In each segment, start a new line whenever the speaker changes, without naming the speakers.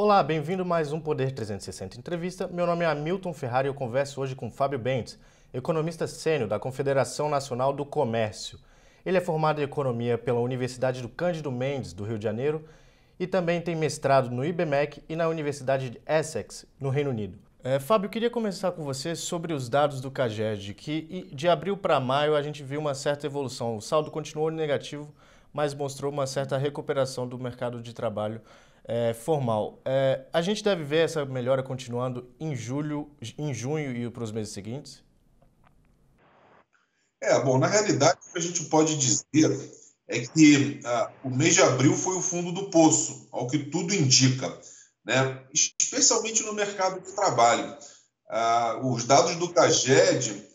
Olá, bem-vindo a mais um Poder 360 Entrevista. Meu nome é Hamilton Ferrari e eu converso hoje com Fábio Bentes, economista sênior da Confederação Nacional do Comércio. Ele é formado em Economia pela Universidade do Cândido Mendes, do Rio de Janeiro, e também tem mestrado no IBMEC e na Universidade de Essex, no Reino Unido. Fábio, eu queria começar com você sobre os dados do CAGED, que de abril para maio a gente viu uma certa evolução. O saldo continuou negativo, mas mostrou uma certa recuperação do mercado de trabalho formal. A gente deve ver essa melhora continuando em junho e para os meses seguintes?
Bom, na realidade, o que a gente pode dizer é que o mês de abril foi o fundo do poço, ao que tudo indica, né? Especialmente no mercado de trabalho. Os dados do CAGED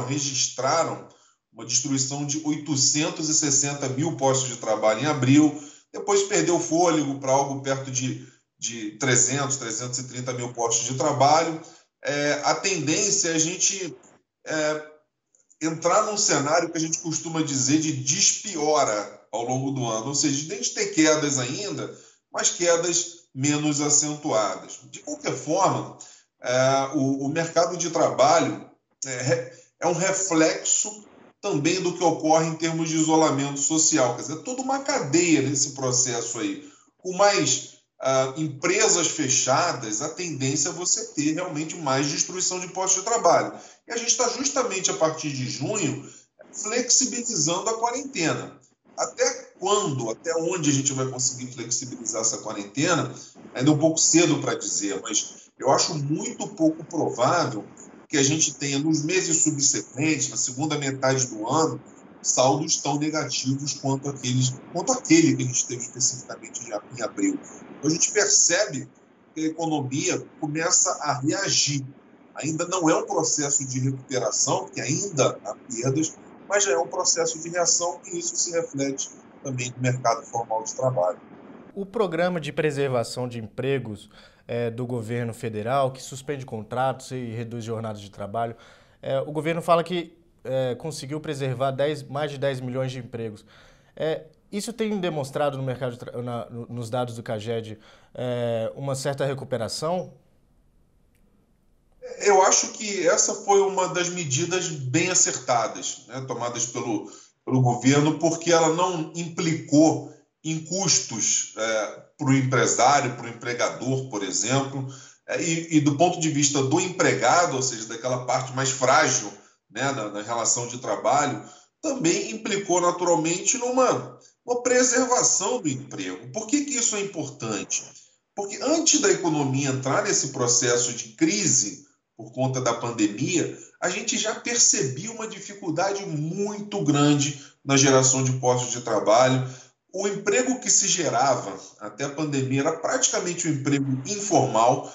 registraram uma destruição de 860 mil postos de trabalho em abril, depois perdeu o fôlego para algo perto de 330 mil postos de trabalho. A tendência é a gente entrar num cenário que a gente costuma dizer de despiora ao longo do ano, ou seja, a gente ter quedas ainda, mas quedas menos acentuadas. De qualquer forma, o mercado de trabalho é um reflexo também do que ocorre em termos de isolamento social. Quer dizer, é toda uma cadeia nesse processo aí. Com mais empresas fechadas, a tendência é você ter realmente mais destruição de postos de trabalho. E a gente está justamente a partir de junho flexibilizando a quarentena. Até quando, até onde a gente vai conseguir flexibilizar essa quarentena, ainda é um pouco cedo para dizer, mas eu acho muito pouco provável que a gente tenha nos meses subsequentes, na segunda metade do ano, saldos tão negativos quanto aquele que a gente teve especificamente em abril. Então a gente percebe que a economia começa a reagir. Ainda não é um processo de recuperação, porque ainda há perdas, mas já é um processo de reação e isso se reflete também no mercado formal de trabalho.
O programa de preservação de empregos do governo federal, que suspende contratos e reduz jornadas de trabalho, o governo fala que conseguiu preservar mais de 10 milhões de empregos. Isso tem demonstrado no mercado, nos dados do CAGED, uma certa recuperação?
Eu acho que essa foi uma das medidas bem acertadas, né, tomadas pelo governo, porque ela não implicou em custos para o empresário, para o empregador, por exemplo, e do ponto de vista do empregado, ou seja, daquela parte mais frágil, né, na relação de trabalho, também implicou naturalmente numa preservação do emprego. Por que isso é importante? Porque antes da economia entrar nesse processo de crise por conta da pandemia, a gente já percebia uma dificuldade muito grande na geração de postos de trabalho. O emprego que se gerava até a pandemia era praticamente um emprego informal,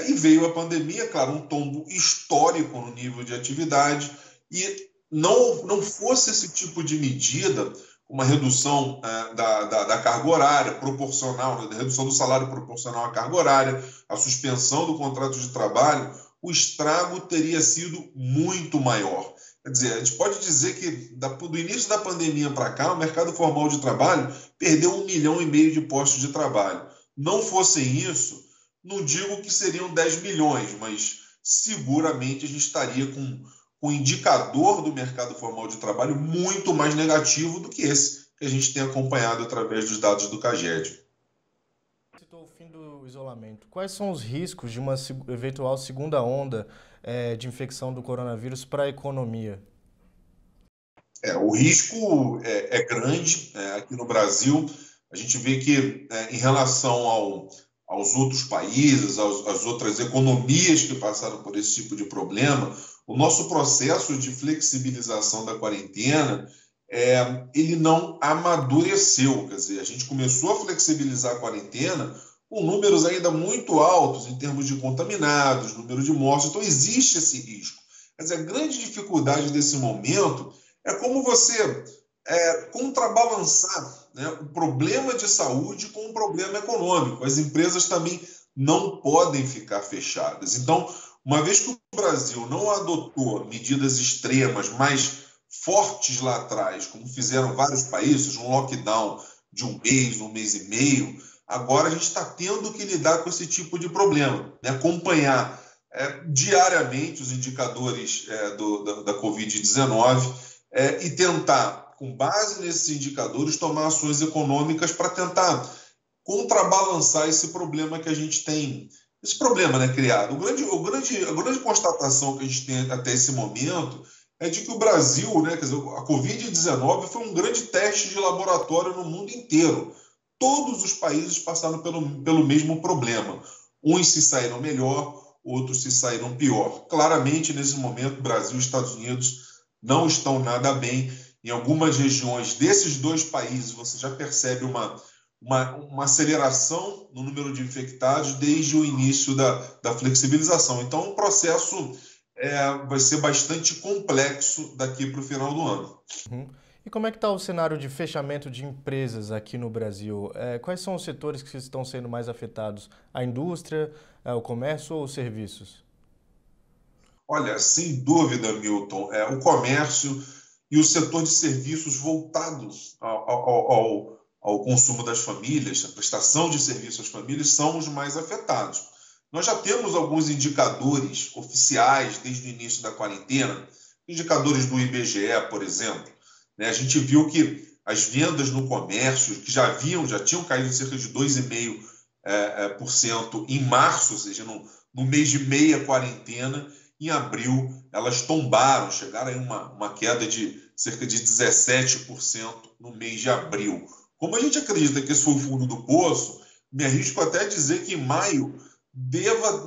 e veio a pandemia, claro, um tombo histórico no nível de atividade, e não fosse esse tipo de medida, uma redução da carga horária proporcional, da redução do salário proporcional à carga horária, a suspensão do contrato de trabalho, o estrago teria sido muito maior. Quer dizer, a gente pode dizer que do início da pandemia para cá, o mercado formal de trabalho perdeu 1,5 milhão de postos de trabalho. Não fossem isso, não digo que seriam 10 milhões, mas seguramente a gente estaria com um indicador do mercado formal de trabalho muito mais negativo do que esse que a gente tem acompanhado através dos dados do CAGED.
Citou o fim do isolamento. Quais são os riscos de uma eventual segunda onda de infecção do coronavírus para a economia?
O risco é grande. Aqui no Brasil, a gente vê que, em relação aos outros países, às outras economias que passaram por esse tipo de problema, o nosso processo de flexibilização da quarentena, ele não amadureceu. Quer dizer, a gente começou a flexibilizar a quarentena com números ainda muito altos em termos de contaminados, número de mortes. Então, existe esse risco. Quer dizer, a grande dificuldade desse momento é como você contrabalançar, né, o problema de saúde com o problema econômico. As empresas também não podem ficar fechadas. Então, uma vez que o Brasil não adotou medidas extremas mais fortes lá atrás, como fizeram vários países, um lockdown de um mês e meio, Agora a gente está tendo que lidar com esse tipo de problema, né? Acompanhar diariamente os indicadores da Covid-19 e tentar, com base nesses indicadores, tomar ações econômicas para tentar contrabalançar esse problema que a gente tem, esse problema, né, criado. A grande constatação que a gente tem até esse momento é de que o Brasil, né, quer dizer, a Covid-19 foi um grande teste de laboratório no mundo inteiro. Todos os países passaram pelo mesmo problema. Uns se saíram melhor, outros se saíram pior. Claramente, nesse momento, Brasil e Estados Unidos não estão nada bem. Em algumas regiões desses dois países, você já percebe uma aceleração no número de infectados desde o início da flexibilização. Então, o processo vai ser bastante complexo daqui para o final do ano.
Uhum. E como é que está o cenário de fechamento de empresas aqui no Brasil? Quais são os setores que estão sendo mais afetados? A indústria, o comércio ou os serviços?
Olha, sem dúvida, Milton, o comércio e o setor de serviços voltados ao consumo das famílias, a prestação de serviços às famílias, são os mais afetados. Nós já temos alguns indicadores oficiais desde o início da quarentena, indicadores do IBGE, por exemplo. A gente viu que as vendas no comércio, que já tinham caído cerca de 2,5% em março, ou seja, no mês de meia quarentena, em abril elas tombaram, chegaram a uma queda de cerca de 17% no mês de abril. Como a gente acredita que esse foi o fundo do poço, me arrisco até a dizer que em maio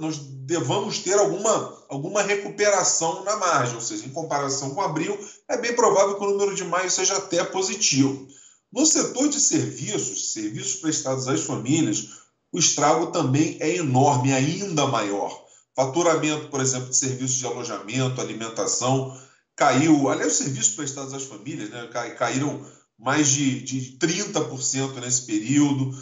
nós devamos ter alguma recuperação na margem, ou seja, em comparação com abril, é bem provável que o número de maio seja até positivo. No setor de serviços prestados às famílias, o estrago também é enorme, ainda maior. Faturamento, por exemplo, de serviços de alojamento, alimentação, caiu. Aliás, os serviços prestados às famílias, né, caíram mais de 30% nesse período.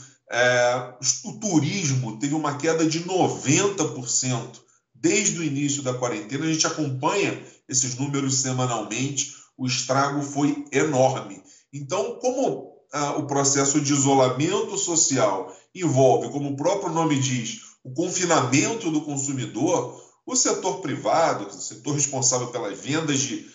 O turismo teve uma queda de 90% desde o início da quarentena. A gente acompanha esses números semanalmente. O estrago foi enorme. Então, como o processo de isolamento social envolve, como o próprio nome diz, o confinamento do consumidor, o setor privado, o setor responsável pelas vendas de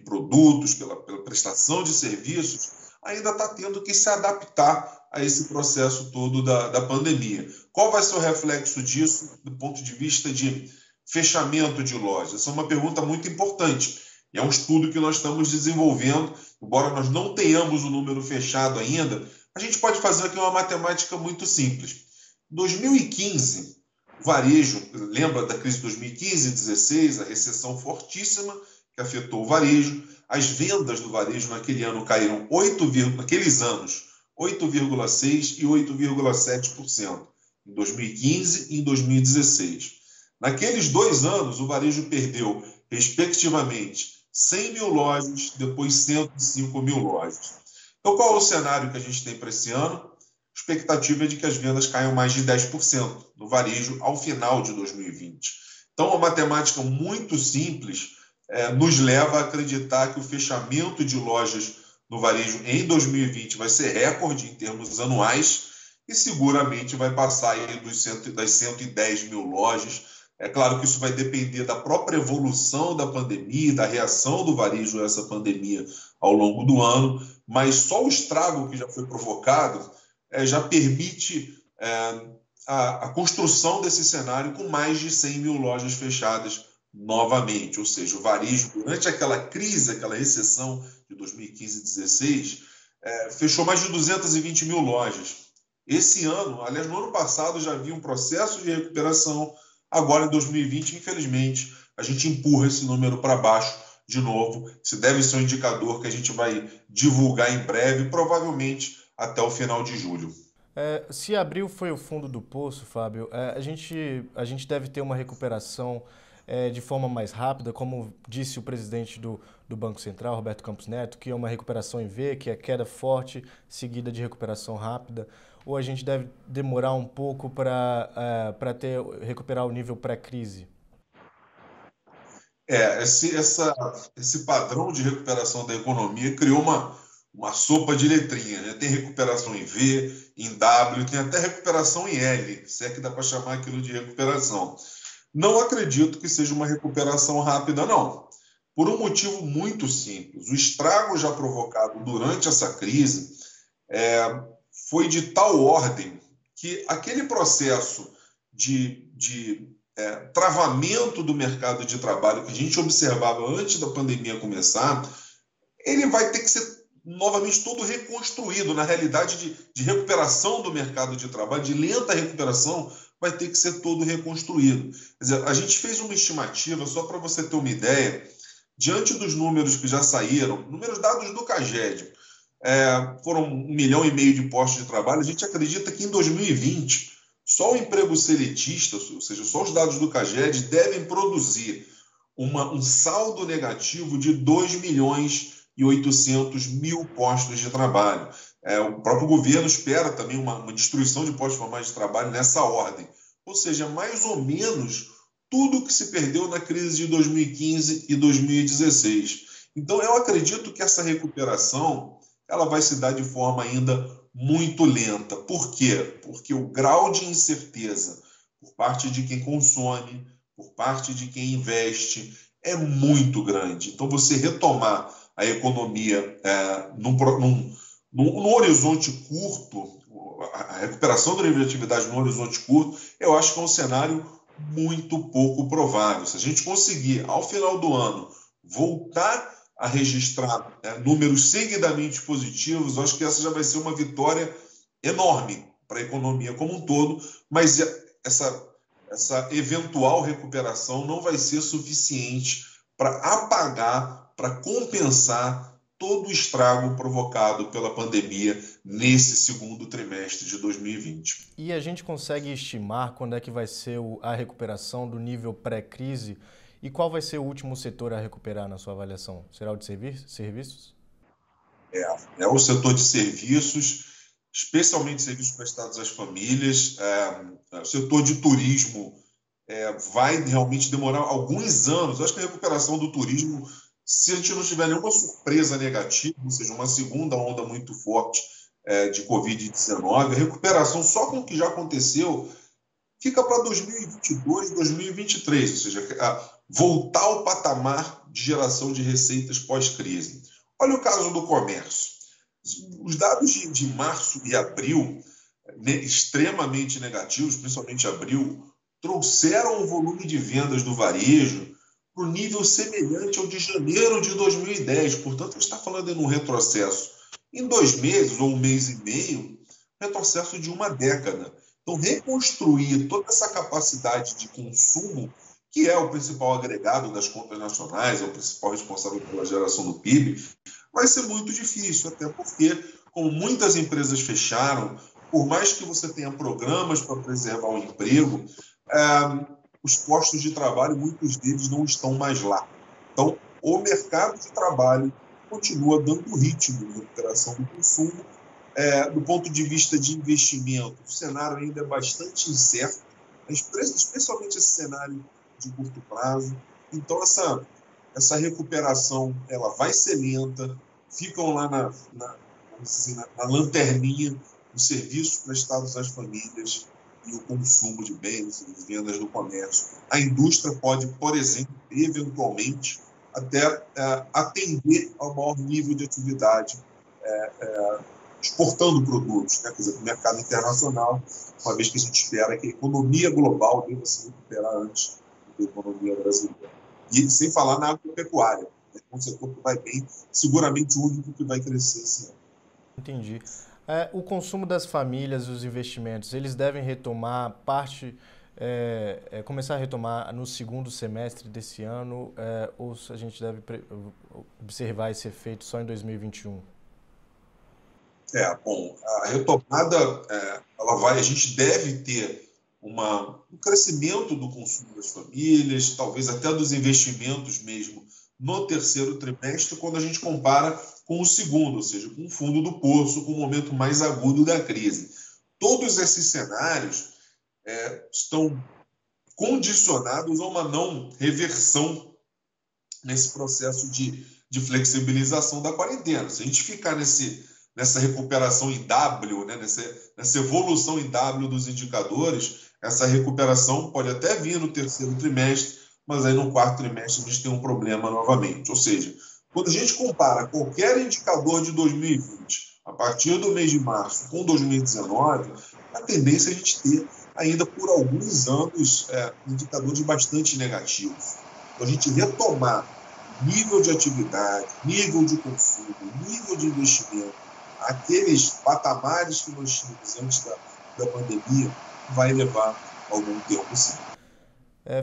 produtos, pela prestação de serviços, ainda está tendo que se adaptar a esse processo todo da pandemia. Qual vai ser o reflexo disso do ponto de vista de fechamento de lojas? Essa é uma pergunta muito importante. E é um estudo que nós estamos desenvolvendo, embora nós não tenhamos o número fechado ainda, a gente pode fazer aqui uma matemática muito simples. Em 2015, o varejo, lembra da crise de 2015 e 2016, a recessão fortíssima que afetou o varejo, as vendas do varejo naquele ano caíram naqueles anos 8,6% e 8,7%, em 2015 e em 2016. Naqueles 2 anos, o varejo perdeu, respectivamente, 100 mil lojas, depois 105 mil lojas. Então, qual é o cenário que a gente tem para esse ano? A expectativa é de que as vendas caiam mais de 10% no varejo ao final de 2020. Então, uma matemática muito simples nos leva a acreditar que o fechamento de lojas no varejo em 2020 vai ser recorde em termos anuais e seguramente vai passar aí das 110 mil lojas. É claro que isso vai depender da própria evolução da pandemia, da reação do varejo a essa pandemia ao longo do ano, mas só o estrago que já foi provocado já permite a construção desse cenário com mais de 100 mil lojas fechadas novamente. Ou seja, o varejo, durante aquela crise, aquela recessão de 2015 e 2016, fechou mais de 220 mil lojas. Esse ano, aliás, no ano passado já havia um processo de recuperação. Agora, em 2020, infelizmente, a gente empurra esse número para baixo de novo. Esse deve ser um indicador que a gente vai divulgar em breve, provavelmente até o final de julho.
Se abril foi o fundo do poço, Fábio, a gente deve ter uma recuperação de forma mais rápida, como disse o presidente do Banco Central, Roberto Campos Neto, que é uma recuperação em V, que é queda forte, seguida de recuperação rápida, ou a gente deve demorar um pouco para recuperar o nível pré-crise?
Esse padrão de recuperação da economia criou uma sopa de letrinha, né? Tem recuperação em V, em W, tem até recuperação em L, se é que dá para chamar aquilo de recuperação. Não acredito que seja uma recuperação rápida, não. Por um motivo muito simples. O estrago já provocado durante essa crise foi de tal ordem que aquele processo de travamento do mercado de trabalho que a gente observava antes da pandemia começar, ele vai ter que ser novamente todo reconstruído. Na realidade de recuperação do mercado de trabalho, de lenta recuperação, vai ter que ser todo reconstruído. Quer dizer, a gente fez uma estimativa, só para você ter uma ideia, diante dos números que já saíram, números dados do CAGED, foram 1,5 milhão de postos de trabalho. A gente acredita que em 2020, só o emprego seletista, ou seja, só os dados do CAGED, devem produzir um saldo negativo de 2.800.000 postos de trabalho. O próprio governo espera também uma destruição de postos formais de trabalho nessa ordem. Ou seja, mais ou menos tudo que se perdeu na crise de 2015 e 2016. Então, eu acredito que essa recuperação ela vai se dar de forma ainda muito lenta. Por quê? Porque o grau de incerteza por parte de quem consome, por parte de quem investe, é muito grande. Então, você retomar a economia num horizonte curto, a recuperação da nível de atividade num horizonte curto, eu acho que é um cenário muito pouco provável. Se a gente conseguir, ao final do ano, voltar a registrar números seguidamente positivos, eu acho que essa já vai ser uma vitória enorme para a economia como um todo, mas essa eventual recuperação não vai ser suficiente para apagar, para compensar todo o estrago provocado pela pandemia nesse segundo trimestre de 2020.
E a gente consegue estimar quando é que vai ser a recuperação do nível pré-crise? E qual vai ser o último setor a recuperar na sua avaliação? Será o de serviços?
É o setor de serviços, especialmente serviços prestados às famílias. O setor de turismo vai realmente demorar alguns anos. Eu acho que a recuperação do turismo, se a gente não tiver nenhuma surpresa negativa, ou seja, uma segunda onda muito forte de Covid-19, a recuperação só com o que já aconteceu fica para 2022, 2023, ou seja, voltar ao patamar de geração de receitas pós-crise. Olha o caso do comércio. Os dados de março e abril, extremamente negativos, principalmente abril, trouxeram o volume de vendas do varejo para o nível semelhante ao de janeiro de 2010. Portanto, a gente está falando de um retrocesso em 2 meses ou 1 mês e meio, retrocesso de uma década. Então, reconstruir toda essa capacidade de consumo, que é o principal agregado das contas nacionais, é o principal responsável pela geração do PIB, vai ser muito difícil, até porque, como muitas empresas fecharam, por mais que você tenha programas para preservar o emprego, os postos de trabalho, muitos deles não estão mais lá. Então, o mercado de trabalho continua dando ritmo de recuperação do consumo. Do ponto de vista de investimento, o cenário ainda é bastante incerto, especialmente esse cenário de curto prazo. Então, essa recuperação ela vai ser lenta, ficam lá na lanterninha os serviços prestados às famílias e o consumo de bens e vendas do comércio. A indústria pode, por exemplo, eventualmente, até atender ao maior nível de atividade exportando produtos, né? Quer dizer, para o mercado internacional, uma vez que a gente espera que a economia global deva se recuperar antes da economia brasileira. E sem falar na agropecuária, né? Um setor que vai bem, seguramente o único que vai crescer esse ano.
Entendi. O consumo das famílias e os investimentos, eles devem retomar começar a retomar no segundo semestre desse ano, ou a gente deve observar esse efeito só em 2021?
A retomada, a gente deve ter um crescimento do consumo das famílias, talvez até dos investimentos mesmo, no terceiro trimestre, quando a gente compara com o segundo, ou seja, com o fundo do poço, com o momento mais agudo da crise. Todos esses cenários estão condicionados a uma não reversão nesse processo de de flexibilização da quarentena. Se a gente ficar nessa recuperação em W, né, nessa evolução em W dos indicadores, essa recuperação pode até vir no terceiro trimestre, mas aí no quarto trimestre a gente tem um problema novamente. Ou seja, quando a gente compara qualquer indicador de 2020, a partir do mês de março com 2019, a tendência é a gente ter ainda por alguns anos indicadores bastante negativos. Então, a gente retomar nível de atividade, nível de consumo, nível de investimento, aqueles patamares que nós tínhamos antes da pandemia, vai levar algum tempo, sim.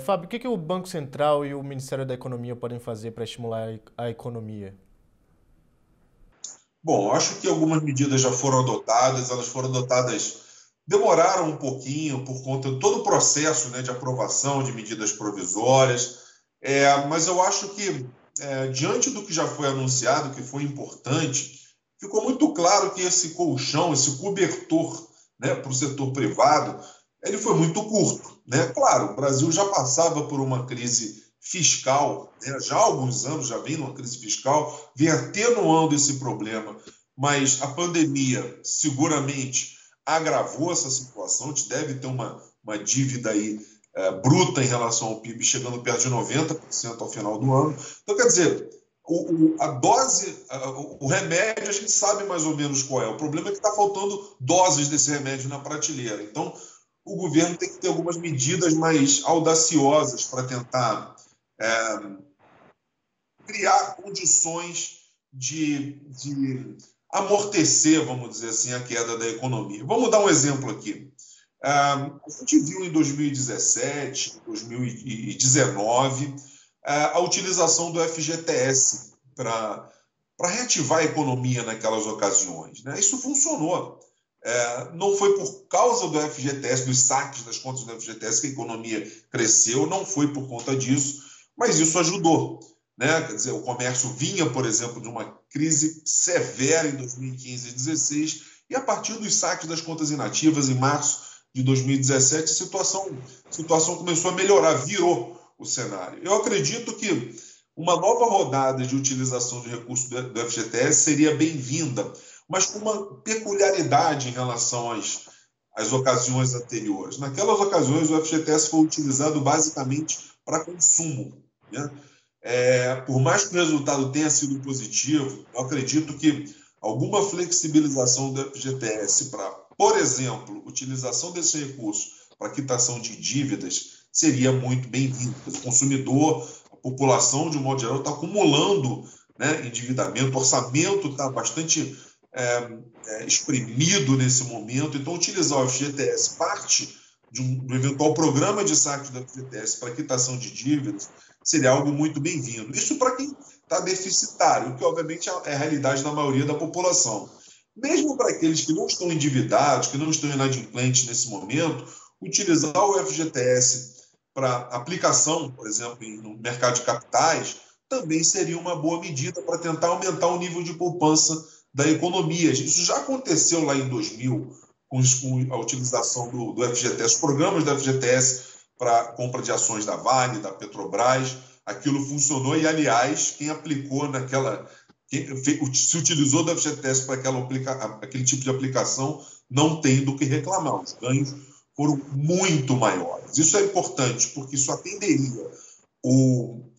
Fábio, o que o Banco Central e o Ministério da Economia podem fazer para estimular a economia?
Bom, acho que algumas medidas já foram adotadas, elas foram adotadas, demoraram um pouquinho por conta de todo o processo, né, de aprovação de medidas provisórias, mas eu acho que, diante do que já foi anunciado, que foi importante, ficou muito claro que esse colchão, esse cobertor, né, para o setor privado, ele foi muito curto, né? Claro, o Brasil já passava por uma crise fiscal, né? Já há alguns anos, já vem numa crise fiscal, vem atenuando esse problema, mas a pandemia seguramente agravou essa situação. A gente deve ter uma dívida aí bruta em relação ao PIB, chegando perto de 90% ao final do ano. Então, quer dizer, a dose, o remédio, a gente sabe mais ou menos qual é. O problema é que está faltando doses desse remédio na prateleira. Então, o governo tem que ter algumas medidas mais audaciosas para tentar criar condições de amortecer, vamos dizer assim, a queda da economia. Vamos dar um exemplo aqui. A gente viu em 2017, 2019, a utilização do FGTS para reativar a economia naquelas ocasiões, né? Isso funcionou. Não foi por causa do FGTS, dos saques das contas do FGTS, que a economia cresceu, não foi por conta disso, mas isso ajudou, né? Quer dizer, o comércio vinha, por exemplo, de uma crise severa em 2015 e 2016, e a partir dos saques das contas inativas, em março de 2017, a situação começou a melhorar, virou o cenário. Eu acredito que uma nova rodada de utilização de recursos do FGTS seria bem-vinda, mas com uma peculiaridade em relação às ocasiões anteriores. Naquelas ocasiões, o FGTS foi utilizado basicamente para consumo, né? Por mais que o resultado tenha sido positivo, eu acredito que alguma flexibilização do FGTS para, por exemplo, utilização desse recurso para quitação de dívidas seria muito bem-vindo. O consumidor, a população, de um modo geral, está acumulando, né, endividamento, o orçamento está bastante exprimido nesse momento. Então, utilizar o FGTS, parte do eventual programa de saque do FGTS para quitação de dívidas, seria algo muito bem-vindo. Isso para quem está deficitário, que obviamente é a realidade da maioria da população. Mesmo para aqueles que não estão endividados, que não estão inadimplentes nesse momento, utilizar o FGTS para aplicação, por exemplo, no mercado de capitais, também seria uma boa medida para tentar aumentar o nível de poupança da economia. Isso já aconteceu lá em 2000, com a utilização do FGTS, os programas do FGTS para compra de ações da Vale, da Petrobras. Aquilo funcionou e, aliás, quem aplicou se utilizou do FGTS para aquele tipo de aplicação não tem do que reclamar. Os ganhos foram muito maiores. Isso é importante, porque isso atenderia o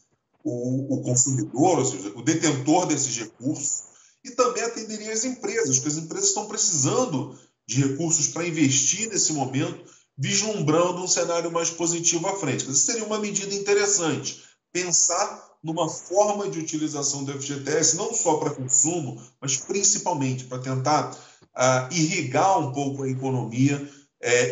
consumidor, ou seja, o detentor desses recursos, e também atenderia as empresas, porque as empresas estão precisando de recursos para investir nesse momento, vislumbrando um cenário mais positivo à frente. Isso seria uma medida interessante, pensar numa forma de utilização do FGTS, não só para consumo, mas principalmente para tentar irrigar um pouco a economia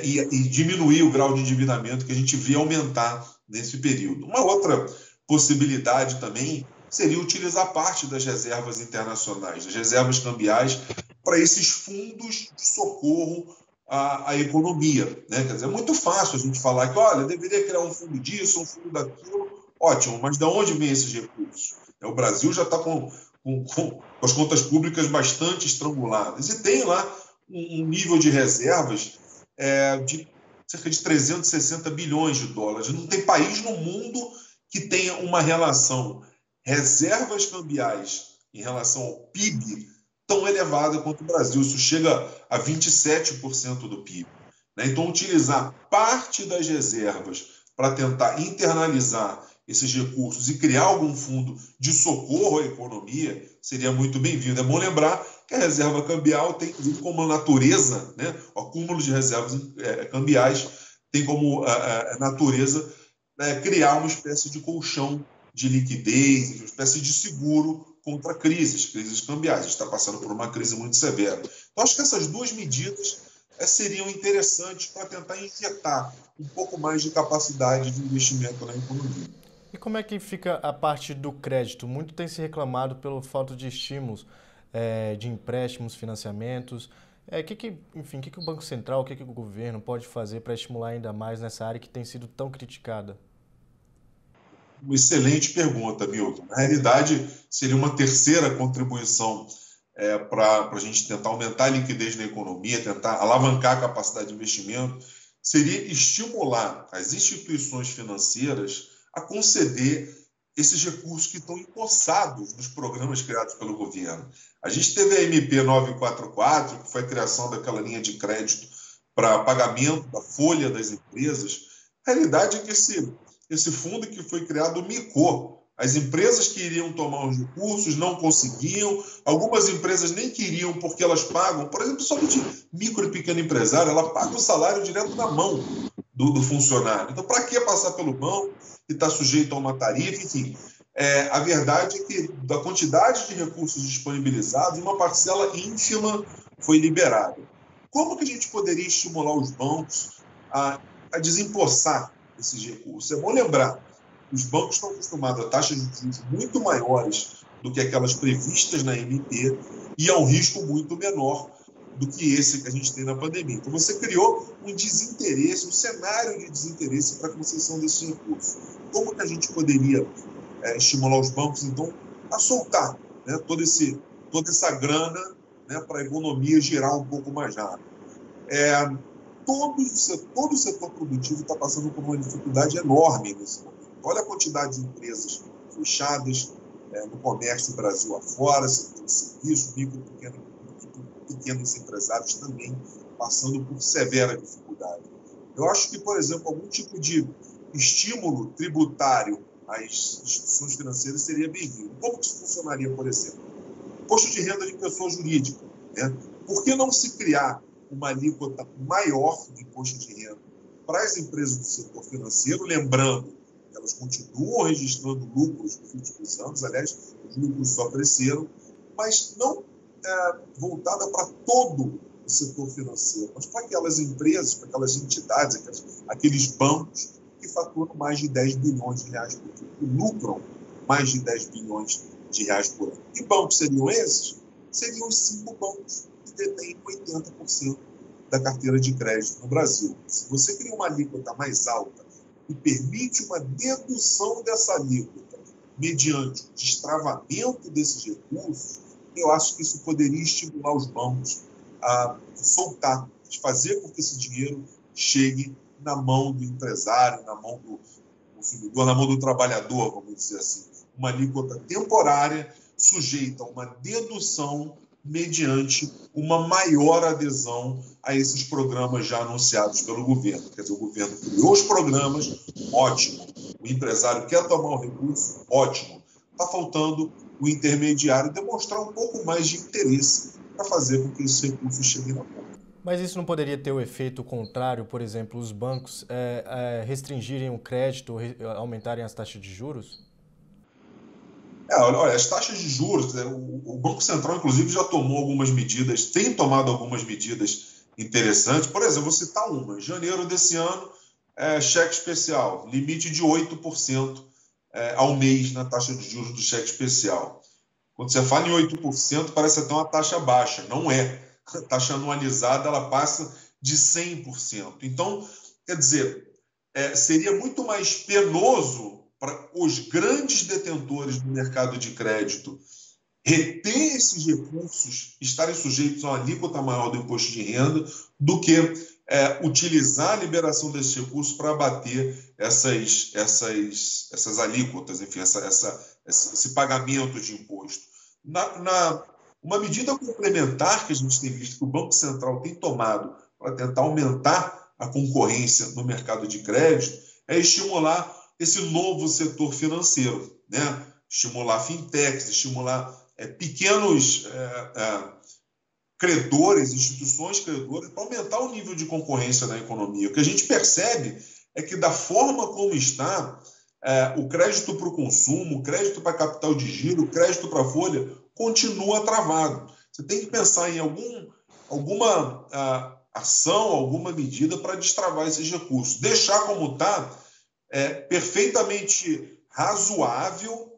e diminuir o grau de endividamento que a gente vê aumentar nesse período. Uma outra possibilidade também seria utilizar parte das reservas internacionais, das reservas cambiais, para esses fundos de socorro à economia, né? Quer dizer, é muito fácil a gente falar que, olha, deveria criar um fundo disso, um fundo daquilo. Ótimo, mas de onde vêm esses recursos? O Brasil já está com as contas públicas bastante estranguladas e tem lá um nível de reservas de cerca de 360 bilhões de dólares. Não tem país no mundo que tenha uma relação reservas cambiais em relação ao PIB tão elevada quanto o Brasil. Isso chega a 27% do PIB. Né? Então, utilizar parte das reservas para tentar internalizar esses recursos e criar algum fundo de socorro à economia seria muito bem-vindo. É bom lembrar que a reserva cambial tem como natureza, né, o acúmulo de reservas cambiais tem como natureza criar uma espécie de colchão de liquidez, uma espécie de seguro contra crises cambiais. A gente está passando por uma crise muito severa. Então, acho que essas duas medidas seriam interessantes para tentar injetar um pouco mais de capacidade de investimento na economia.
E como é que fica a parte do crédito? Muito tem se reclamado pela falta de estímulos de empréstimos, financiamentos. O que o Banco Central, o que o governo pode fazer para estimular ainda mais nessa área que tem sido tão criticada?
Uma excelente pergunta, Milton. Na realidade, seria uma terceira contribuição para a gente tentar aumentar a liquidez na economia, tentar alavancar a capacidade de investimento, seria estimular as instituições financeiras a conceder esses recursos que estão empossados nos programas criados pelo governo. A gente teve a MP 944, que foi a criação daquela linha de crédito para pagamento da folha das empresas. A realidade é que esse fundo que foi criado micou. As empresas que iriam tomar os recursos não conseguiam, algumas empresas nem queriam porque elas pagam, por exemplo, somente micro e pequeno empresário, ela paga o salário direto na mão do funcionário. Então, para que passar pelo banco e estar sujeito a uma tarifa? Enfim, a verdade é que da quantidade de recursos disponibilizados, uma parcela ínfima foi liberada. Como que a gente poderia estimular os bancos a desempossar esses recursos? É bom lembrar, os bancos estão acostumados a taxas de juros muito maiores do que aquelas previstas na MP e a um risco muito menor do que esse que a gente tem na pandemia. Então, você criou um desinteresse, um cenário de desinteresse para a concessão desses recursos. Como que a gente poderia estimular os bancos, então, a soltar, né, toda essa grana, né, para a economia girar um pouco mais rápido? Todo o setor produtivo está passando por uma dificuldade enorme nesse momento. Olha a quantidade de empresas fechadas no comércio Brasil afora, setor de serviço, micro e pequenos empresários também passando por severa dificuldade. Eu acho que, por exemplo, algum tipo de estímulo tributário às instituições financeiras seria bem-vindo. Como que isso funcionaria, por exemplo? Imposto de renda de pessoa jurídica. Né? Por que não se criar uma alíquota maior de imposto de renda para as empresas do setor financeiro, lembrando que elas continuam registrando lucros nos últimos anos, aliás, os lucros só cresceram, mas não voltada para todo o setor financeiro, mas para aquelas empresas, para aquelas entidades, aqueles bancos que faturam mais de 10 bilhões de reais por ano, que lucram mais de 10 bilhões de reais por ano. Que bancos seriam esses? Seriam os 5 bancos que detêm 80% da carteira de crédito no Brasil. Se você cria uma alíquota mais alta e permite uma dedução dessa alíquota mediante o destravamento desses recursos, eu acho que isso poderia estimular os bancos a soltar, de fazer com que esse dinheiro chegue na mão do empresário, na mão do consumidor, na mão do trabalhador, vamos dizer assim. Uma alíquota temporária sujeita a uma dedução mediante uma maior adesão a esses programas já anunciados pelo governo. Quer dizer, o governo criou os programas, ótimo. O empresário quer tomar o recurso, ótimo. Está faltando o intermediário demonstrar um pouco mais de interesse para fazer com que esses recursos cheguem na ponta.
Mas isso não poderia ter o efeito contrário, por exemplo, os bancos restringirem o crédito, aumentarem as taxas de juros?
Olha, as taxas de juros, o Banco Central, inclusive, já tomou algumas medidas, tem tomado algumas medidas interessantes. Por exemplo, vou citar uma. Em janeiro desse ano, cheque especial, limite de 8% ao mês na taxa de juros do cheque especial. Quando você fala em 8%, parece até uma taxa baixa. Não é. A taxa anualizada ela passa de 100%. Então, quer dizer, seria muito mais penoso para os grandes detentores do mercado de crédito reter esses recursos, estarem sujeitos a uma alíquota maior do imposto de renda, do que utilizar a liberação desses recursos para abater essas alíquotas, enfim, essa esse pagamento de imposto. Uma medida complementar que a gente tem visto que o Banco Central tem tomado para tentar aumentar a concorrência no mercado de crédito é estimular esse novo setor financeiro, né? Estimular fintechs, estimular pequenos credores, instituições credoras, para aumentar o nível de concorrência na economia. O que a gente percebe é que, da forma como está, o crédito para o consumo, o crédito para capital de giro, o crédito para folha, continua travado. Você tem que pensar em alguma ação, alguma medida para destravar esses recursos. Deixar como está é perfeitamente razoável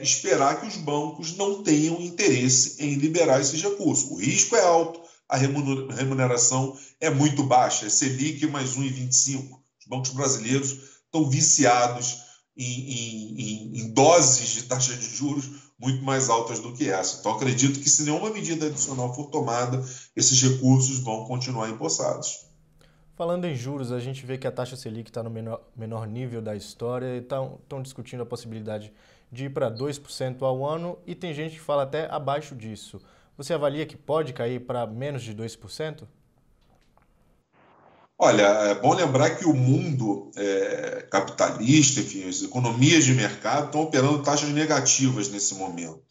esperar que os bancos não tenham interesse em liberar esses recursos. O risco é alto, a remuneração é muito baixa, é Selic mais 1,25. Os bancos brasileiros estão viciados em doses de taxa de juros muito mais altas do que essa. Então, acredito que, se nenhuma medida adicional for tomada, esses recursos vão continuar empossados.
Falando em juros, a gente vê que a taxa Selic está no menor nível da história e estão discutindo a possibilidade de ir para 2% ao ano e tem gente que fala até abaixo disso. Você avalia que pode cair para menos de 2%?
Olha, é bom lembrar que o mundo capitalista, enfim, as economias de mercado estão operando taxas negativas nesse momento.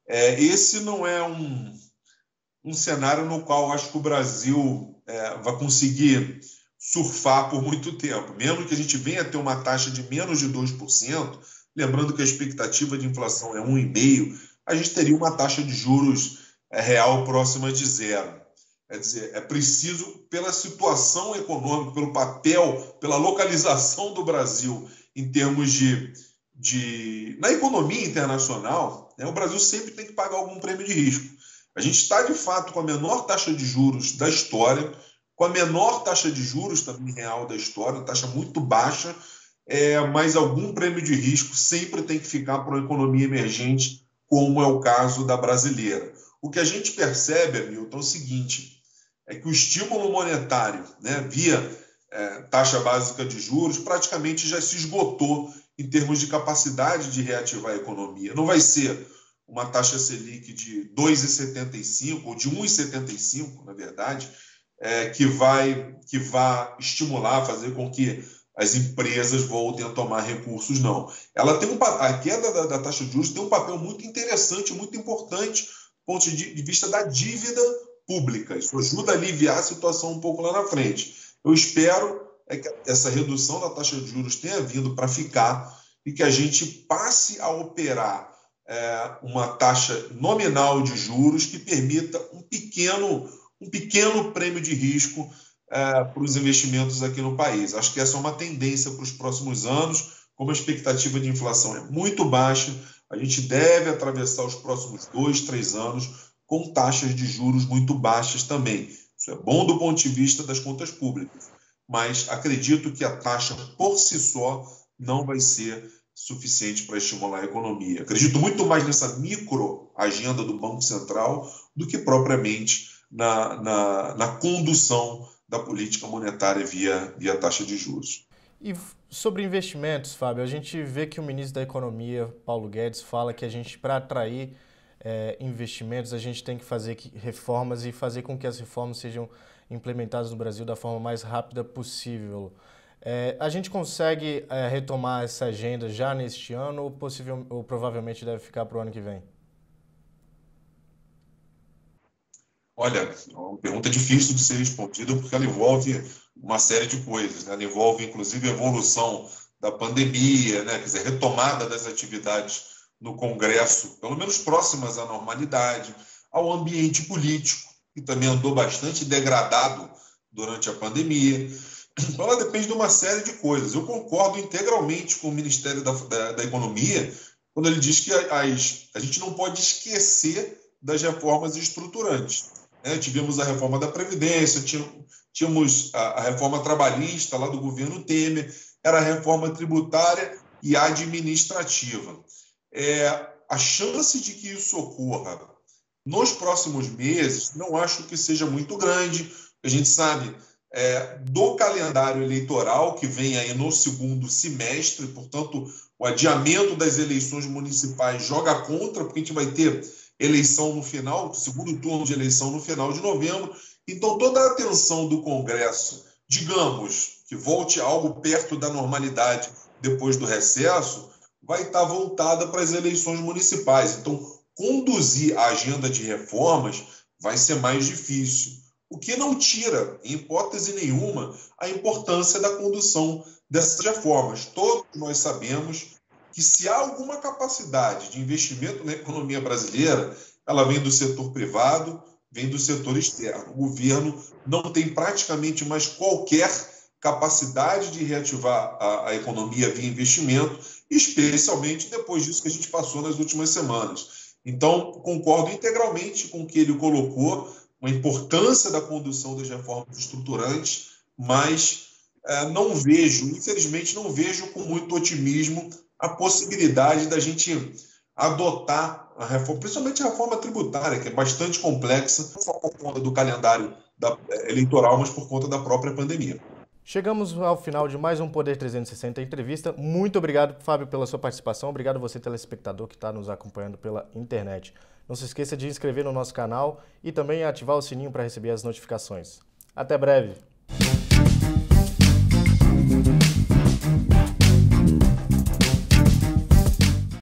Esse não é um cenário no qual acho que o Brasil vai conseguir surfar por muito tempo. Mesmo que a gente venha a ter uma taxa de menos de 2%, lembrando que a expectativa de inflação é 1,5%, a gente teria uma taxa de juros real próxima de zero. Quer dizer, é preciso, pela situação econômica, pelo papel, pela localização do Brasil em termos na economia internacional, o Brasil sempre tem que pagar algum prêmio de risco. A gente está, de fato, com a menor taxa de juros da história, com a menor taxa de juros também real da história, taxa muito baixa, mas algum prêmio de risco sempre tem que ficar para uma economia emergente, como é o caso da brasileira. O que a gente percebe, Hamilton, é o seguinte, é que o estímulo monetário, via taxa básica de juros, praticamente já se esgotou em termos de capacidade de reativar a economia. Não vai ser uma taxa Selic de 2,75% ou de 1,75%, na verdade, que vai estimular, fazer com que as empresas voltem a tomar recursos, não. Ela tem a queda da taxa de juros tem um papel muito interessante, muito importante, do ponto de vista da dívida pública. Isso ajuda a aliviar a situação um pouco lá na frente. Eu espero que essa redução da taxa de juros tenha vindo para ficar e que a gente passe a operar uma taxa nominal de juros que permita um pequeno prêmio de risco para os investimentos aqui no país. Acho que essa é uma tendência para os próximos anos. Como a expectativa de inflação é muito baixa, a gente deve atravessar os próximos 2, 3 anos com taxas de juros muito baixas também. Isso é bom do ponto de vista das contas públicas, mas acredito que a taxa por si só não vai ser suficiente para estimular a economia. Acredito muito mais nessa microagenda do Banco Central do que propriamente na condução da política monetária via taxa de juros.
E sobre investimentos, Fábio, a gente vê que o ministro da Economia, Paulo Guedes, fala que a gente, para atrair investimentos, a gente tem que fazer reformas e fazer com que as reformas sejam implementadas no Brasil da forma mais rápida possível. A gente consegue retomar essa agenda já neste ano ou provavelmente deve ficar para o ano que vem?
Olha, é uma pergunta difícil de ser respondida porque ela envolve uma série de coisas, né? Ela envolve, inclusive, a evolução da pandemia, quer dizer, retomada das atividades no Congresso, pelo menos próximas à normalidade, ao ambiente político, que também andou bastante degradado durante a pandemia. Então, ela depende de uma série de coisas. Eu concordo integralmente com o Ministério da Economia quando ele diz que a gente não pode esquecer das reformas estruturantes. Tivemos a reforma da Previdência, tínhamos a reforma trabalhista lá do governo Temer, era a reforma tributária e administrativa. A chance de que isso ocorra nos próximos meses não acho que seja muito grande. A gente sabe do calendário eleitoral que vem aí no segundo semestre, portanto, o adiamento das eleições municipais joga contra, porque a gente vai ter eleição no final, segundo turno de eleição no final de novembro. Então, toda a atenção do Congresso, digamos, que volte a algo perto da normalidade depois do recesso, vai estar voltada para as eleições municipais. Então, conduzir a agenda de reformas vai ser mais difícil. O que não tira, em hipótese nenhuma, a importância da condução dessas reformas. Todos nós sabemos que se há alguma capacidade de investimento na economia brasileira, ela vem do setor privado, vem do setor externo. O governo não tem praticamente mais qualquer capacidade de reativar a economia via investimento, especialmente depois disso que a gente passou nas últimas semanas. Então, concordo integralmente com o que ele colocou, a importância da condução das reformas estruturantes, mas não vejo, infelizmente, não vejo com muito otimismo a possibilidade da gente adotar a reforma, principalmente a reforma tributária, que é bastante complexa, não só por conta do calendário eleitoral, mas por conta da própria pandemia.
Chegamos ao final de mais um Poder 360 Entrevista. Muito obrigado, Fábio, pela sua participação. Obrigado a você, telespectador, que está nos acompanhando pela internet. Não se esqueça de inscrever no nosso canal e também ativar o sininho para receber as notificações. Até breve!